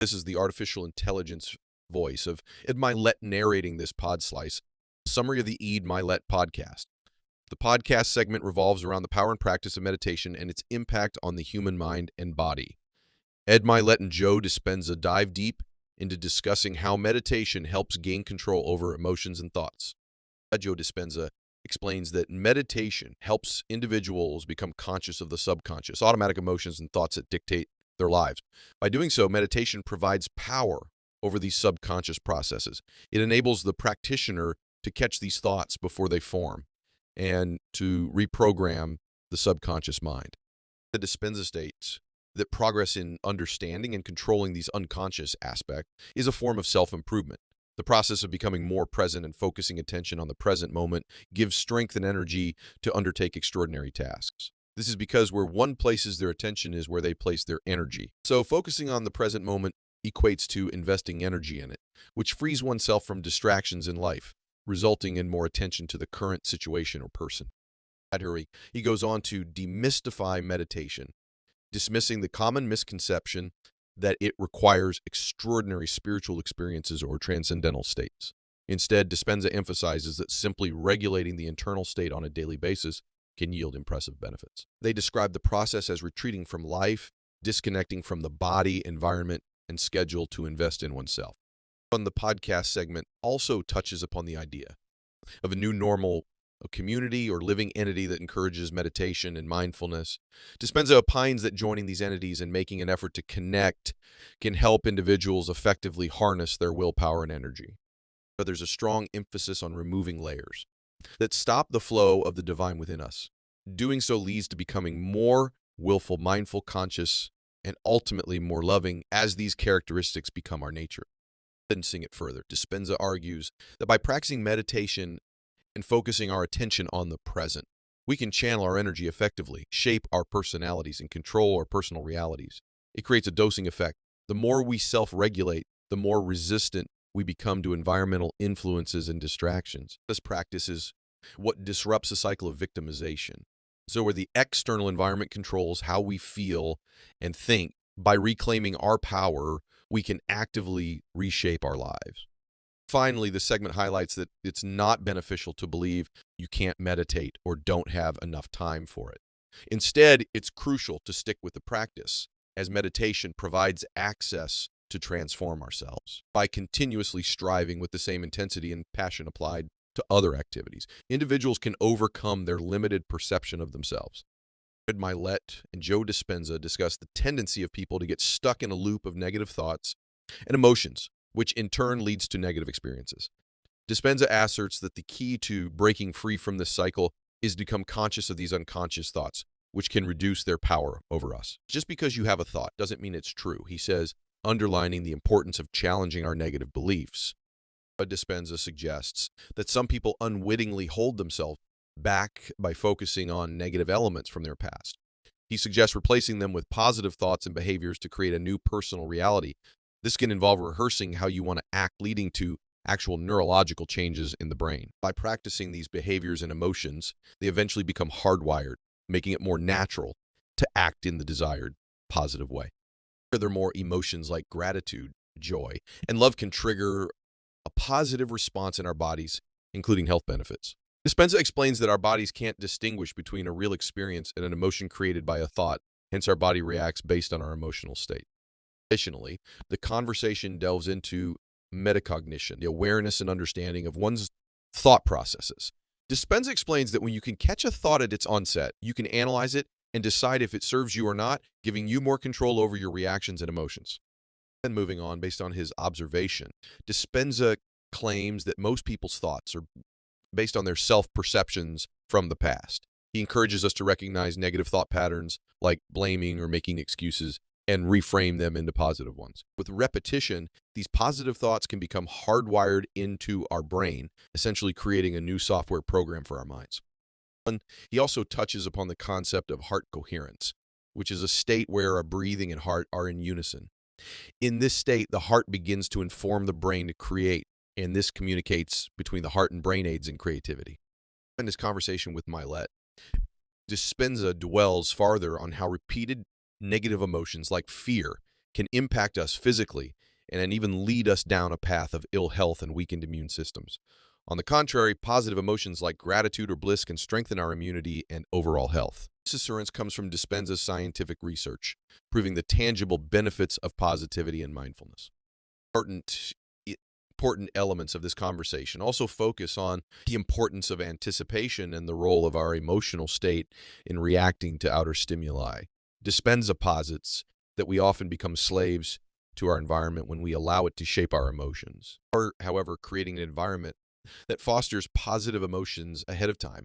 This is the artificial intelligence voice of Ed Mylett narrating this pod slice, summary of the Ed Mylett podcast. The podcast segment revolves around the power and practice of meditation and its impact on the human mind and body. Ed Mylett and Joe Dispenza dive deep into discussing how meditation helps gain control over emotions and thoughts. Joe Dispenza explains that meditation helps individuals become conscious of the subconscious, automatic emotions and thoughts that dictate their lives. By doing so, meditation provides power over these subconscious processes. It enables the practitioner to catch these thoughts before they form and to reprogram the subconscious mind. The Dispenza states that progress in understanding and controlling these unconscious aspects is a form of self-improvement. The process of becoming more present and focusing attention on the present moment gives strength and energy to undertake extraordinary tasks. This is because where one places their attention is where they place their energy. So focusing on the present moment equates to investing energy in it, which frees oneself from distractions in life, resulting in more attention to the current situation or person. He goes on to demystify meditation, dismissing the common misconception that it requires extraordinary spiritual experiences or transcendental states. Instead, Dispenza emphasizes that simply regulating the internal state on a daily basis can yield impressive benefits. They describe the process as retreating from life, disconnecting from the body, environment, and schedule to invest in oneself. The podcast segment also touches upon the idea of a new normal, a community or living entity that encourages meditation and mindfulness. Dispenza opines that joining these entities and making an effort to connect can help individuals effectively harness their willpower and energy. But there's a strong emphasis on removing layers that stop the flow of the divine within us. Doing so leads to becoming more willful, mindful, conscious, and ultimately more loving as these characteristics become our nature. Sing it further. Dispenza argues that by practicing meditation and focusing our attention on the present, we can channel our energy effectively, shape our personalities, and control our personal realities. It creates a dosing effect. The more we self-regulate, the more resistant we become to environmental influences and distractions. This practice is what disrupts the cycle of victimization. So where the external environment controls how we feel and think, by reclaiming our power, we can actively reshape our lives. Finally, the segment highlights that it's not beneficial to believe you can't meditate or don't have enough time for it. Instead, it's crucial to stick with the practice, as meditation provides access to transform ourselves. By continuously striving with the same intensity and passion applied to other activities, individuals can overcome their limited perception of themselves. Ed Mylett and Joe Dispenza discuss the tendency of people to get stuck in a loop of negative thoughts and emotions, which in turn leads to negative experiences. Dispenza asserts that the key to breaking free from this cycle is to become conscious of these unconscious thoughts, which can reduce their power over us. Just because you have a thought doesn't mean it's true, he says, underlining the importance of challenging our negative beliefs. Dispenza suggests that some people unwittingly hold themselves back by focusing on negative elements from their past. He suggests replacing them with positive thoughts and behaviors to create a new personal reality. This can involve rehearsing how you want to act, leading to actual neurological changes in the brain. By practicing these behaviors and emotions, they eventually become hardwired, making it more natural to act in the desired positive way. Furthermore, emotions like gratitude, joy, and love can trigger a positive response in our bodies, including health benefits. Dispenza explains that our bodies can't distinguish between a real experience and an emotion created by a thought, hence our body reacts based on our emotional state. Additionally, the conversation delves into metacognition, the awareness and understanding of one's thought processes. Dispenza explains that when you can catch a thought at its onset, you can analyze it and decide if it serves you or not, giving you more control over your reactions and emotions. And moving on, based on his observation, Dispenza claims that most people's thoughts are based on their self-perceptions from the past. He encourages us to recognize negative thought patterns like blaming or making excuses and reframe them into positive ones. With repetition, these positive thoughts can become hardwired into our brain, essentially creating a new software program for our minds. And he also touches upon the concept of heart coherence, which is a state where our breathing and heart are in unison. In this state, the heart begins to inform the brain to create, and this communicates between the heart and brain aids in creativity. In this conversation with Mylett, Dispenza dwells farther on how repeated negative emotions like fear can impact us physically and then even lead us down a path of ill health and weakened immune systems. On the contrary, positive emotions like gratitude or bliss can strengthen our immunity and overall health. This assurance comes from Dispenza's scientific research, proving the tangible benefits of positivity and mindfulness. Important elements of this conversation also focus on the importance of anticipation and the role of our emotional state in reacting to outer stimuli. Dispenza posits that we often become slaves to our environment when we allow it to shape our emotions. However, creating an environment that fosters positive emotions ahead of time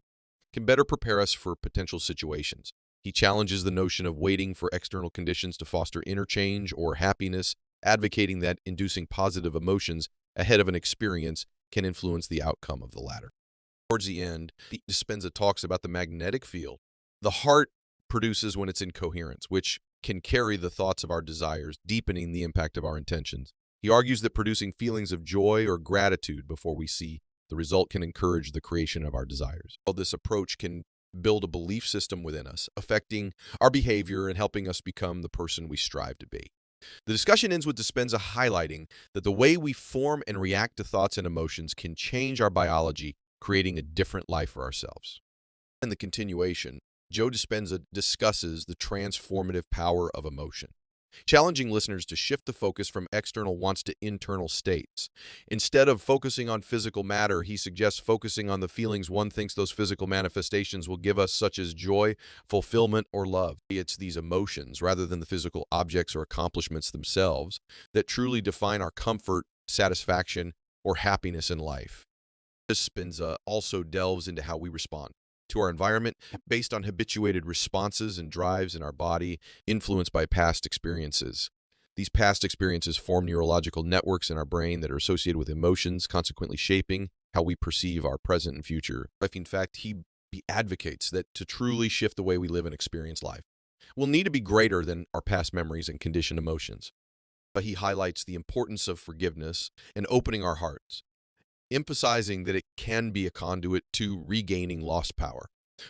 can better prepare us for potential situations. He challenges the notion of waiting for external conditions to foster interchange or happiness, advocating that inducing positive emotions ahead of an experience can influence the outcome of the latter. Towards the end, Dispenza talks about the magnetic field the heart produces when it's in coherence, which can carry the thoughts of our desires, deepening the impact of our intentions. He argues that producing feelings of joy or gratitude before we see the result can encourage the creation of our desires. This approach can build a belief system within us, affecting our behavior and helping us become the person we strive to be. The discussion ends with Dispenza highlighting that the way we form and react to thoughts and emotions can change our biology, creating a different life for ourselves. In the continuation, Joe Dispenza discusses the transformative power of emotion, challenging listeners to shift the focus from external wants to internal states. Instead of focusing on physical matter, he suggests focusing on the feelings one thinks those physical manifestations will give us, such as joy, fulfillment, or love. It's these emotions, rather than the physical objects or accomplishments themselves, that truly define our comfort, satisfaction, or happiness in life. Dispenza also delves into how we respond to our environment based on habituated responses and drives in our body influenced by past experiences. These past experiences form neurological networks in our brain that are associated with emotions, consequently shaping how we perceive our present and future. In fact, he advocates that to truly shift the way we live and experience life, we'll need to be greater than our past memories and conditioned emotions. But he highlights the importance of forgiveness and opening our hearts, emphasizing that it can be a conduit to regaining lost power.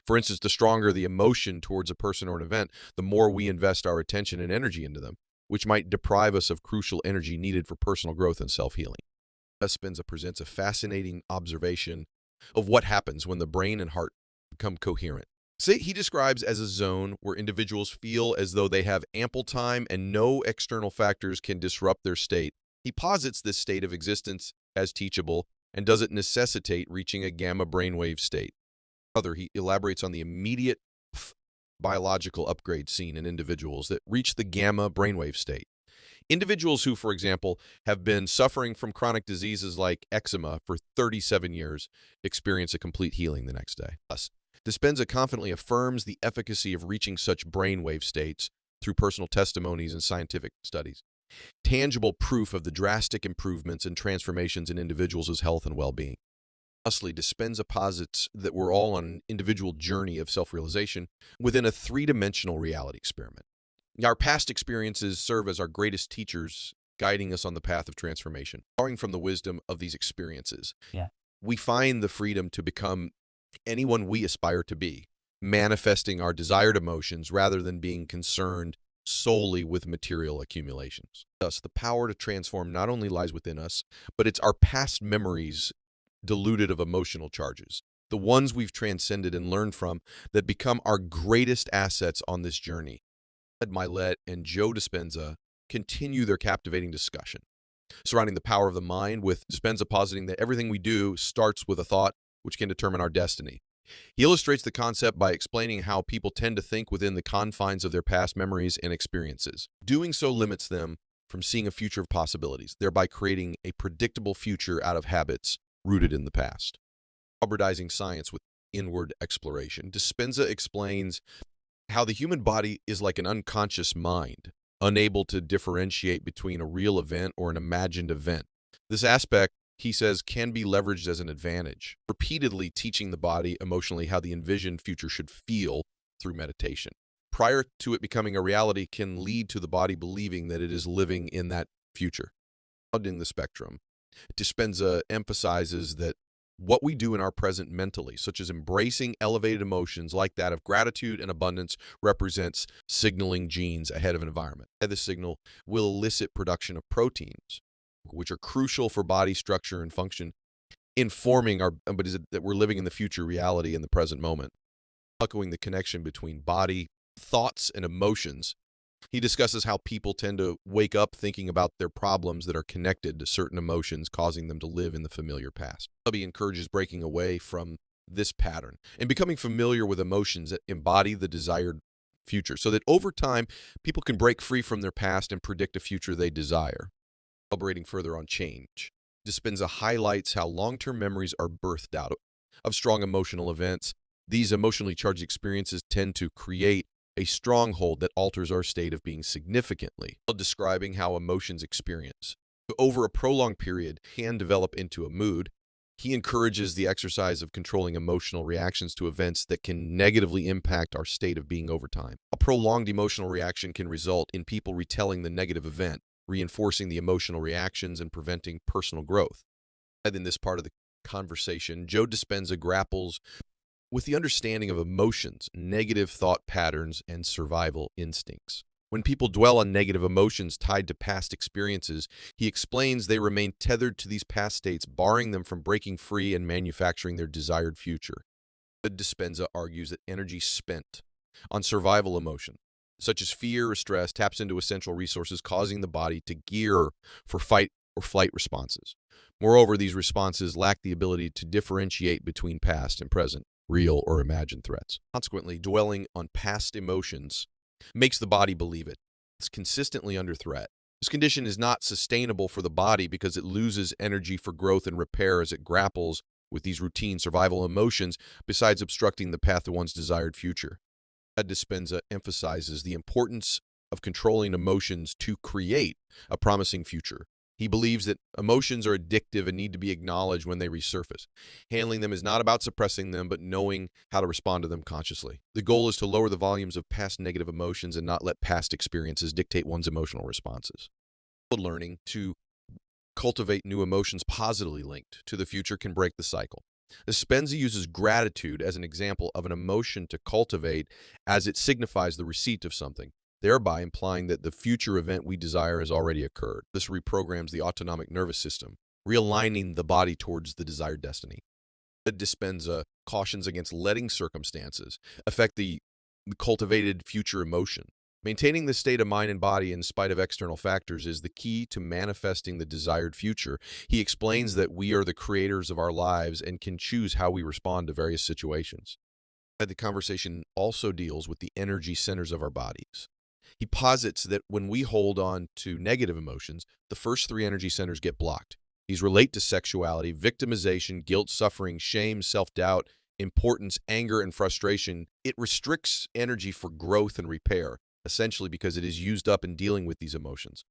For instance, the stronger the emotion towards a person or an event, the more we invest our attention and energy into them, which might deprive us of crucial energy needed for personal growth and self-healing. Dispenza presents a fascinating observation of what happens when the brain and heart become coherent. He describes as a zone where individuals feel as though they have ample time and no external factors can disrupt their state. He posits this state of existence as teachable and doesn't necessitate reaching a gamma brainwave state. Further, he elaborates on the immediate biological upgrade seen in individuals that reach the gamma brainwave state. Individuals who, for example, have been suffering from chronic diseases like eczema for 37 years experience a complete healing the next day. Thus, Dispenza confidently affirms the efficacy of reaching such brainwave states through personal testimonies and scientific studies. Tangible proof of the drastic improvements and transformations in individuals' health and well-being. Lastly, Dispenza posits that we're all on an individual journey of self-realization within a three-dimensional reality experiment. Our past experiences serve as our greatest teachers, guiding us on the path of transformation. Drawing from the wisdom of these experiences, we find the freedom to become anyone we aspire to be, manifesting our desired emotions rather than being concerned solely with material accumulations. Thus, the power to transform not only lies within us, but it's our past memories diluted of emotional charges, the ones we've transcended and learned from, that become our greatest assets on this journey. Ed Mylett and Joe Dispenza continue their captivating discussion surrounding the power of the mind, with Dispenza positing that everything we do starts with a thought, which can determine our destiny. He illustrates the concept by explaining how people tend to think within the confines of their past memories and experiences. Doing so limits them from seeing a future of possibilities, thereby creating a predictable future out of habits rooted in the past. Hybridizing science with inward exploration, Dispenza explains how the human body is like an unconscious mind, unable to differentiate between a real event or an imagined event. This aspect, he says, can be leveraged as an advantage, repeatedly teaching the body emotionally how the envisioned future should feel through meditation. Prior to it becoming a reality can lead to the body believing that it is living in that future. In the spectrum, Dispenza emphasizes that what we do in our present mentally, such as embracing elevated emotions like that of gratitude and abundance, represents signaling genes ahead of an environment. This signal will elicit production of proteins, which are crucial for body structure and function, informing our, but is it that we're living in the future reality in the present moment, echoing the connection between body, thoughts, and emotions. He discusses how people tend to wake up thinking about their problems that are connected to certain emotions, causing them to live in the familiar past. He encourages breaking away from this pattern and becoming familiar with emotions that embody the desired future, so that over time, people can break free from their past and predict a future they desire. Elaborating further on change, Dispenza highlights how long-term memories are birthed out of strong emotional events. These emotionally charged experiences tend to create a stronghold that alters our state of being significantly, describing how emotions experience over a prolonged period can develop into a mood. He encourages the exercise of controlling emotional reactions to events that can negatively impact our state of being over time. A prolonged emotional reaction can result in people retelling the negative event, reinforcing the emotional reactions and preventing personal growth. And in this part of the conversation, Joe Dispenza grapples with the understanding of emotions, negative thought patterns, and survival instincts. When people dwell on negative emotions tied to past experiences, he explains they remain tethered to these past states, barring them from breaking free and manufacturing their desired future. Dispenza argues that energy spent on survival emotion, such as fear or stress, taps into essential resources, causing the body to gear for fight or flight responses. Moreover, these responses lack the ability to differentiate between past and present, real or imagined threats. Consequently, dwelling on past emotions makes the body believe it's consistently under threat. This condition is not sustainable for the body because it loses energy for growth and repair as it grapples with these routine survival emotions, besides obstructing the path to one's desired future. Ed Dispenza emphasizes the importance of controlling emotions to create a promising future. He believes that emotions are addictive and need to be acknowledged when they resurface. Handling them is not about suppressing them, but knowing how to respond to them consciously. The goal is to lower the volumes of past negative emotions and not let past experiences dictate one's emotional responses. Learning to cultivate new emotions positively linked to the future can break the cycle. Dispenza uses gratitude as an example of an emotion to cultivate, as it signifies the receipt of something, thereby implying that the future event we desire has already occurred. This reprograms the autonomic nervous system, realigning the body towards the desired destiny. Dispenza cautions against letting circumstances affect the cultivated future emotion. Maintaining this state of mind and body in spite of external factors is the key to manifesting the desired future. He explains that we are the creators of our lives and can choose how we respond to various situations. The conversation also deals with the energy centers of our bodies. He posits that when we hold on to negative emotions, the first three energy centers get blocked. These relate to sexuality, victimization, guilt, suffering, shame, self-doubt, importance, anger, and frustration. It restricts energy for growth and repair, essentially because it is used up in dealing with these emotions.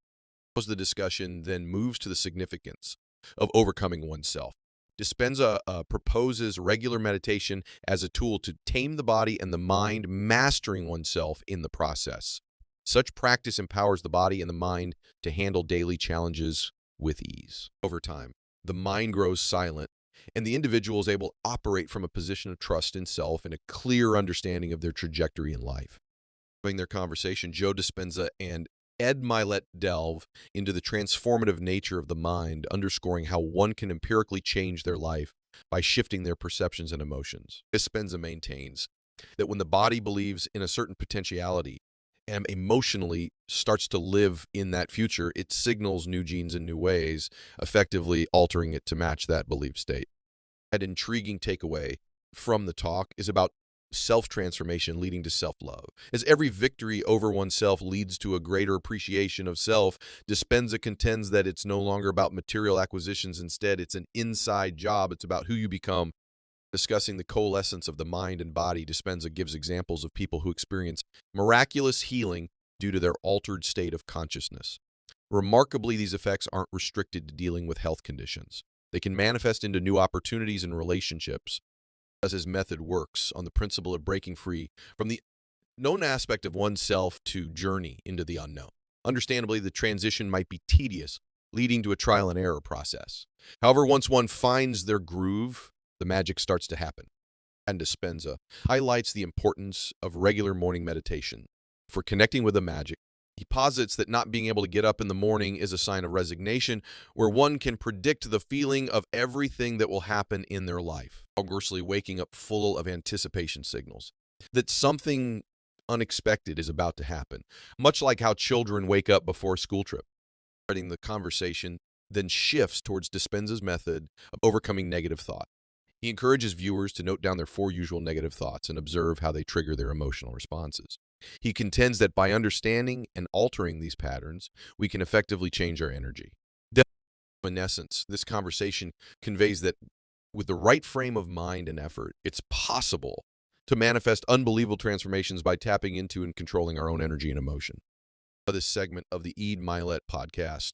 The discussion then moves to the significance of overcoming oneself. Dispenza proposes regular meditation as a tool to tame the body and the mind, mastering oneself in the process. Such practice empowers the body and the mind to handle daily challenges with ease. Over time, the mind grows silent, and the individual is able to operate from a position of trust in self and a clear understanding of their trajectory in life. During their conversation, Joe Dispenza and Ed Mylett delve into the transformative nature of the mind, underscoring how one can empirically change their life by shifting their perceptions and emotions. Dispenza maintains that when the body believes in a certain potentiality and emotionally starts to live in that future, it signals new genes in new ways, effectively altering it to match that belief state. An intriguing takeaway from the talk is about self-transformation leading to self-love. As every victory over oneself leads to a greater appreciation of self, Dispenza contends that it's no longer about material acquisitions. Instead, it's an inside job. It's about who you become. Discussing the coalescence of the mind and body, Dispenza gives examples of people who experience miraculous healing due to their altered state of consciousness. Remarkably, these effects aren't restricted to dealing with health conditions. They can manifest into new opportunities and relationships, as his method works on the principle of breaking free from the known aspect of oneself to journey into the unknown. Understandably, the transition might be tedious, leading to a trial and error process. However, once one finds their groove the magic starts to happen. And Dispenza highlights the importance of regular morning meditation for connecting with the magic. He posits that not being able to get up in the morning is a sign of resignation, where one can predict the feeling of everything that will happen in their life, conversely waking up full of anticipation signals, that something unexpected is about to happen, much like how children wake up before a school trip. The conversation then shifts towards Dispenza's method of overcoming negative thought. He encourages viewers to note down their 4 usual negative thoughts and observe how they trigger their emotional responses. He contends that by understanding and altering these patterns, we can effectively change our energy. In essence, this conversation conveys that with the right frame of mind and effort, it's possible to manifest unbelievable transformations by tapping into and controlling our own energy and emotion. This segment of the Ed Mylett podcast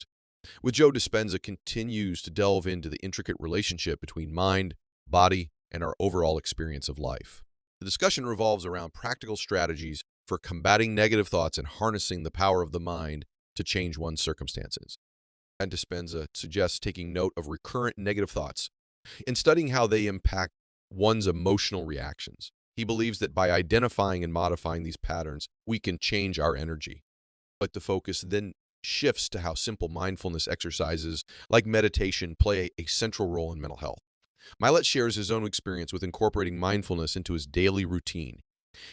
with Joe Dispenza continues to delve into the intricate relationship between mind, body, and our overall experience of life. The discussion revolves around practical strategies for combating negative thoughts and harnessing the power of the mind to change one's circumstances. And Dispenza suggests taking note of recurrent negative thoughts and studying how they impact one's emotional reactions. He believes that by identifying and modifying these patterns, we can change our energy. But the focus then shifts to how simple mindfulness exercises like meditation play a central role in mental health. Mylett shares his own experience with incorporating mindfulness into his daily routine.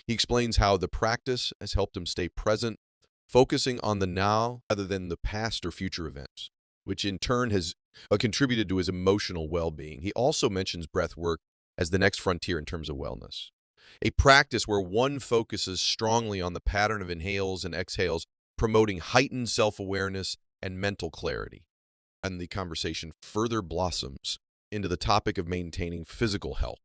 He explains how the practice has helped him stay present, focusing on the now rather than the past or future events, which in turn has contributed to his emotional well-being. He also mentions breath work as the next frontier in terms of wellness, a practice where one focuses strongly on the pattern of inhales and exhales, promoting heightened self-awareness and mental clarity. And the conversation further blossoms into the topic of maintaining physical health.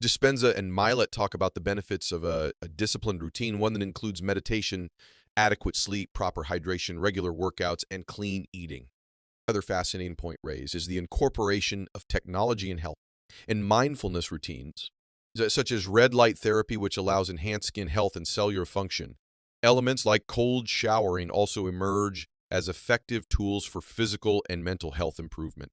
Dispenza and Mylett talk about the benefits of a disciplined routine, one that includes meditation, adequate sleep, proper hydration, regular workouts, and clean eating. Another fascinating point raised is the incorporation of technology in health and mindfulness routines, such as red light therapy, which allows enhanced skin health and cellular function. Elements like cold showering also emerge as effective tools for physical and mental health improvement.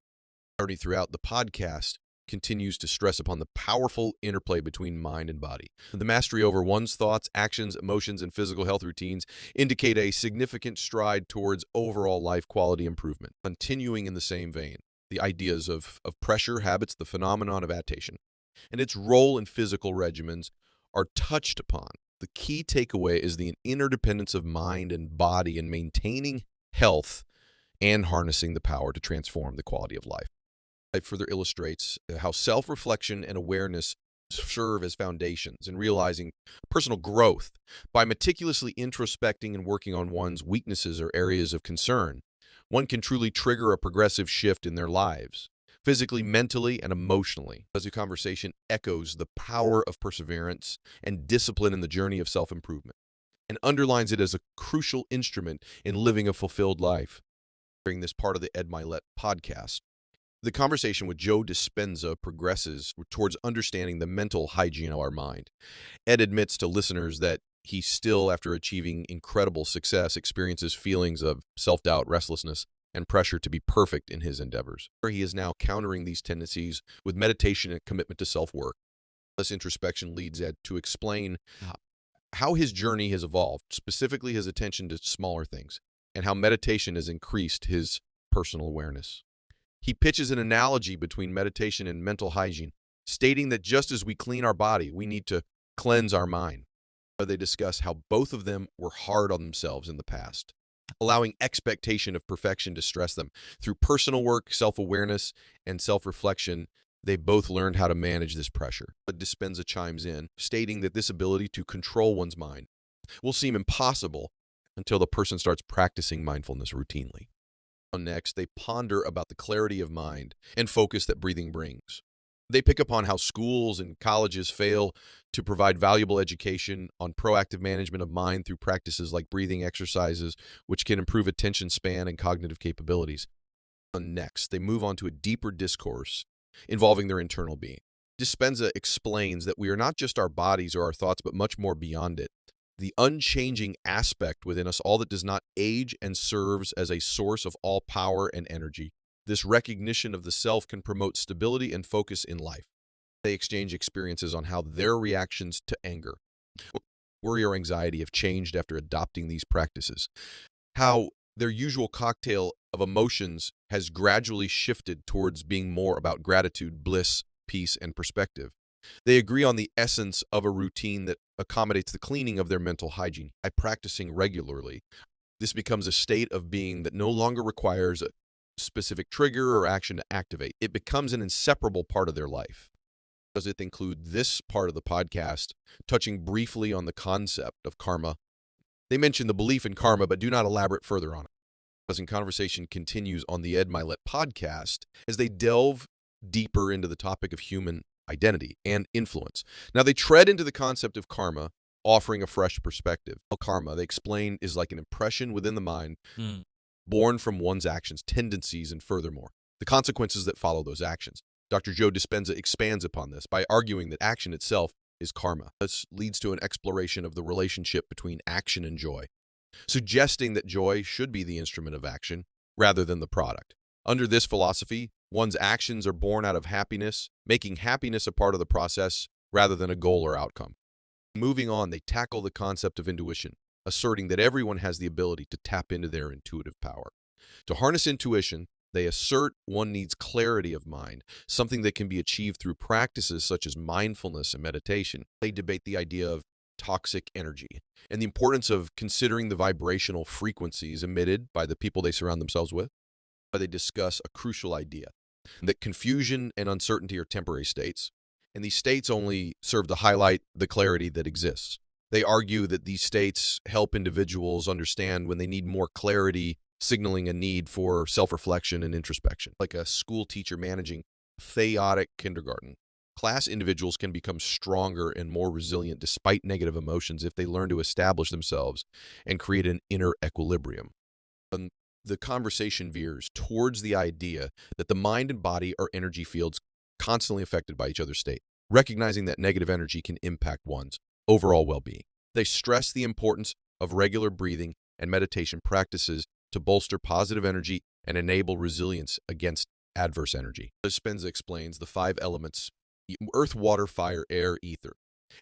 Throughout the podcast continues to stress upon the powerful interplay between mind and body. The mastery over one's thoughts, actions, emotions, and physical health routines indicate a significant stride towards overall life quality improvement. Continuing in the same vein, the ideas of pressure, habits, the phenomenon of adaptation, and its role in physical regimens are touched upon. The key takeaway is the interdependence of mind and body in maintaining health and harnessing the power to transform the quality of life. It further illustrates how self-reflection and awareness serve as foundations in realizing personal growth. By meticulously introspecting and working on one's weaknesses or areas of concern, one can truly trigger a progressive shift in their lives, physically, mentally, and emotionally. As the conversation echoes the power of perseverance and discipline in the journey of self-improvement and underlines it as a crucial instrument in living a fulfilled life. During this part of the Ed Mylett podcast, the conversation with Joe Dispenza progresses towards understanding the mental hygiene of our mind. Ed admits to listeners that he still, after achieving incredible success, experiences feelings of self-doubt, restlessness, and pressure to be perfect in his endeavors. He is now countering these tendencies with meditation and commitment to self-work. This introspection leads Ed to explain how his journey has evolved, specifically his attention to smaller things, and how meditation has increased his personal awareness. He pitches an analogy between meditation and mental hygiene, stating that just as we clean our body, we need to cleanse our mind. They discuss how both of them were hard on themselves in the past, allowing expectation of perfection to stress them. Through personal work, self-awareness, and self-reflection, they both learned how to manage this pressure. But Dispenza chimes in, stating that this ability to control one's mind will seem impossible until the person starts practicing mindfulness routinely. Next, they ponder about the clarity of mind and focus that breathing brings. They pick upon how schools and colleges fail to provide valuable education on proactive management of mind through practices like breathing exercises, which can improve attention span and cognitive capabilities. Next, they move on to a deeper discourse involving their internal being. Dispenza explains that we are not just our bodies or our thoughts, but much more beyond it. The unchanging aspect within us, all that does not age and serves as a source of all power and energy. This recognition of the self can promote stability and focus in life. They exchange experiences on how their reactions to anger, worry, or anxiety have changed after adopting these practices, how their usual cocktail of emotions has gradually shifted towards being more about gratitude, bliss, peace, and perspective. They agree on the essence of a routine that accommodates the cleaning of their mental hygiene. By practicing regularly, this becomes a state of being that no longer requires a specific trigger or action to activate. It becomes an inseparable part of their life. Does it include this part of the podcast, touching briefly on the concept of karma? They mention the belief in karma, but do not elaborate further on it. Present conversation continues on the Ed Mylett podcast as they delve deeper into the topic of human identity and influence. Now, they tread into the concept of karma, offering a fresh perspective. Karma, they explain, is like an impression within the mind born from one's actions, tendencies, and furthermore, the consequences that follow those actions. Dr. Joe Dispenza expands upon this by arguing that action itself is karma. This leads to an exploration of the relationship between action and joy, suggesting that joy should be the instrument of action rather than the product. Under this philosophy, one's actions are born out of happiness, making happiness a part of the process rather than a goal or outcome. Moving on, they tackle the concept of intuition, asserting that everyone has the ability to tap into their intuitive power. To harness intuition, they assert one needs clarity of mind, something that can be achieved through practices such as mindfulness and meditation. They debate the idea of toxic energy and the importance of considering the vibrational frequencies emitted by the people they surround themselves with. They discuss a crucial idea that confusion and uncertainty are temporary states, and these states only serve to highlight the clarity that exists. They argue that these states help individuals understand when they need more clarity, signaling a need for self-reflection and introspection. Like a school teacher managing a chaotic kindergarten class, individuals can become stronger and more resilient despite negative emotions if they learn to establish themselves and create an inner equilibrium. And the conversation veers towards the idea that the mind and body are energy fields constantly affected by each other's state, recognizing that negative energy can impact one's overall well-being. They stress the importance of regular breathing and meditation practices to bolster positive energy and enable resilience against adverse energy. Dispenza explains the 5 elements: earth, water, fire, air, ether,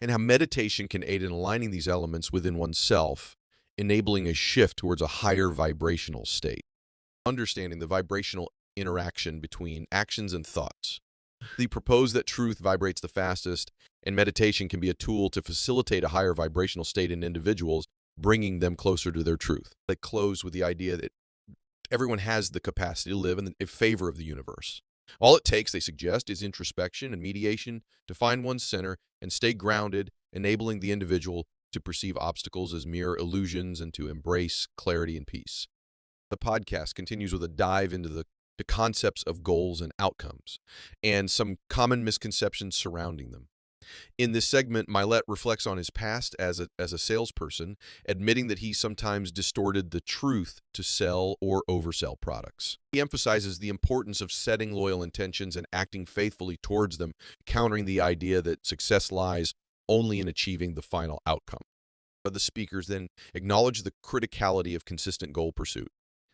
and how meditation can aid in aligning these elements within oneself, enabling a shift towards a higher vibrational state. Understanding the vibrational interaction between actions and thoughts. They propose that truth vibrates the fastest, and meditation can be a tool to facilitate a higher vibrational state in individuals, bringing them closer to their truth. They close with the idea that everyone has the capacity to live in favor of the universe. All it takes, they suggest, is introspection and mediation to find one's center and stay grounded, enabling the individual to perceive obstacles as mere illusions and to embrace clarity and peace. The podcast continues with a dive into the concepts of goals and outcomes and some common misconceptions surrounding them. In this segment, Mylett reflects on his past as a salesperson, admitting that he sometimes distorted the truth to sell or oversell products. He emphasizes the importance of setting loyal intentions and acting faithfully towards them, countering the idea that success lies only in achieving the final outcome. The speakers then acknowledge the criticality of consistent goal pursuit.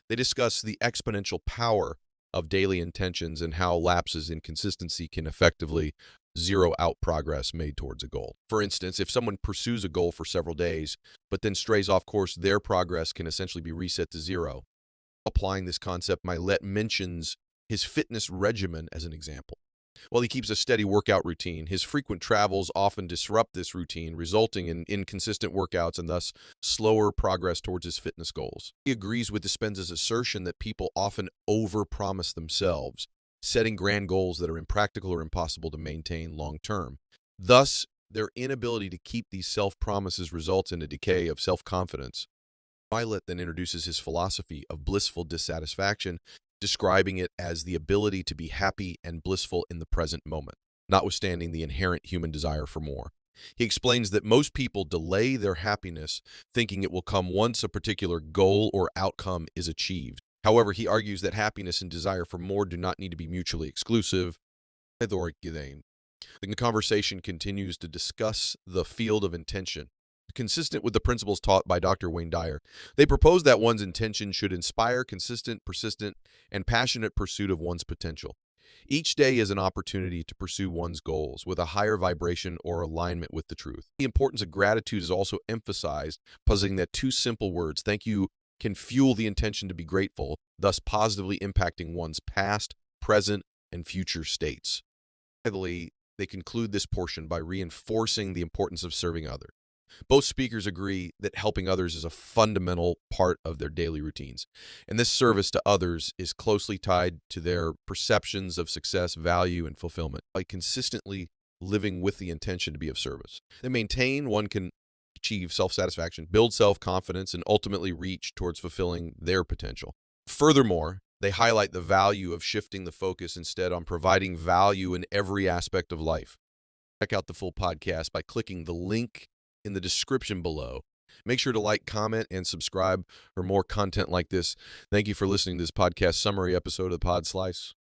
They discuss the exponential power of daily intentions and how lapses in consistency can effectively zero out progress made towards a goal. For instance, if someone pursues a goal for several days, but then strays off course, their progress can essentially be reset to zero. Applying this concept, Mylett mentions his fitness regimen as an example. While he keeps a steady workout routine, his frequent travels often disrupt this routine, resulting in inconsistent workouts and thus slower progress towards his fitness goals. He agrees with Dispenza's assertion that people often overpromise themselves, setting grand goals that are impractical or impossible to maintain long-term. Thus, their inability to keep these self-promises results in a decay of self-confidence. Mylett then introduces his philosophy of blissful dissatisfaction, describing it as the ability to be happy and blissful in the present moment, notwithstanding the inherent human desire for more. He explains that most people delay their happiness, thinking it will come once a particular goal or outcome is achieved. However, he argues that happiness and desire for more do not need to be mutually exclusive. The conversation continues to discuss the field of intention. Consistent with the principles taught by Dr. Wayne Dyer, they propose that one's intention should inspire consistent, persistent, and passionate pursuit of one's potential. Each day is an opportunity to pursue one's goals with a higher vibration or alignment with the truth. The importance of gratitude is also emphasized, puzzling that two simple words, thank you, can fuel the intention to be grateful, thus positively impacting one's past, present, and future states. Finally, they conclude this portion by reinforcing the importance of serving others. Both speakers agree that helping others is a fundamental part of their daily routines, and this service to others is closely tied to their perceptions of success, value, and fulfillment. By consistently living with the intention to be of service, they maintain one can achieve self-satisfaction, build self-confidence, and ultimately reach towards fulfilling their potential. Furthermore, they highlight the value of shifting the focus instead on providing value in every aspect of life. Check out the full podcast by clicking the link in the description below. Make sure to like, comment, and subscribe for more content like this. Thank you for listening to this podcast summary episode of the Pod Slice.